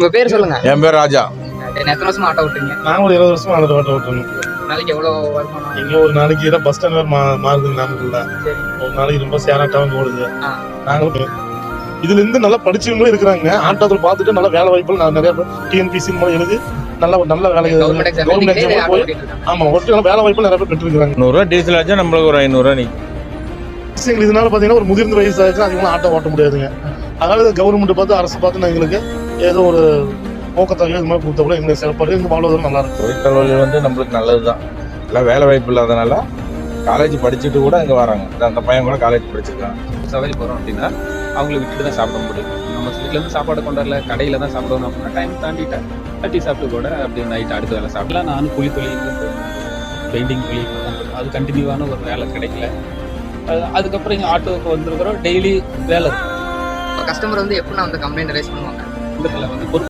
உங்க பேர் சொல்லுங்க. என் பேர் ராஜா. எத்தனை வருஷமா ஆட்டோ ஓட்டுறீங்க? நாங்க ஒரு 20 வருஷமா ஆட்டோ ஓட்டுறோம். நாளைக்கு எவ்வளவு வருமானம்? இங்க ஒரு நாளைக்கு பஸ் ஸ்டாண்ட் மாறுதுங்க நாமக்கல்ல. ஒரு நாளைக்கு ரொம்ப சேராட்டாவும் ஓடுது. நாங்க இதுல இருந்து நல்லா படிச்சவங்களும் இருக்கிறாங்க. ஆட்டோவில் பார்த்துட்டு நல்ல வேலை வாய்ப்புகள் நிறைய டிஎன்பிசி மூலம் எழுதி நல்ல வேலை கவர்மெண்ட் எக்ஸாம் போய் ஆமா ஒட்டு வேலை வாய்ப்புகள் நிறைய பேர் பெற்றிருக்காங்க. 100 ரூபா டீசல் ஆச்சா நம்மளுக்கு ஒரு 500 ரூபா நிற்கும். இதனால பாத்தீங்கன்னா ஒரு முதிர்ந்த வயசு ஆச்சுன்னா அதிகமாக ஆட்டோ ஓட்ட முடியாதுங்க. அதனால கவர்மெண்ட் பார்த்து அரசு பார்த்து எங்களுக்கு ஏதோ ஒரு ஊக்கத்தொகை இது மாதிரி கொடுத்த கூட எங்களுக்கு செயல்பாடு எங்க வாழ்வதற்கு நல்லா இருக்கும். தொழிற்கல்வி வந்து நம்மளுக்கு நல்லதுதான். எல்லாம் வேலை வாய்ப்பு இல்லாதனால காலேஜ் படிச்சுட்டு கூட இங்கே வராங்க. அந்த பையன் கூட காலேஜ் படிச்சிருக்காங்க. சவாரி போகிறோம் அப்படின்னா அவங்களை விட்டுட்டு தான் சாப்பிட முடியும். நம்ம வீட்டிலேருந்து சாப்பாடு கொண்டாடல, கடையில் தான் சாப்பிடணும் அப்படின்னா டைம் தாண்டிட்டா டீ சாப்பிட்டு கூட அப்படியே நைட்டு அடுத்த வேலை சாப்பிடலாம். நானும் கூலி தொழில் பெயிண்டிங் தொழில் அது கண்டினியூவான ஒரு வேலை கிடைக்கல. அதுக்கப்புறம் இங்கே ஆட்டோவுக்கு வந்திருக்கிறோம். டெய்லி வேலை இருக்கும். கஸ்டமர் வந்து எப்படின்னா வந்து கம்ப்ளைண்ட் ரைஸ் பண்ணுவாங்க. வந்து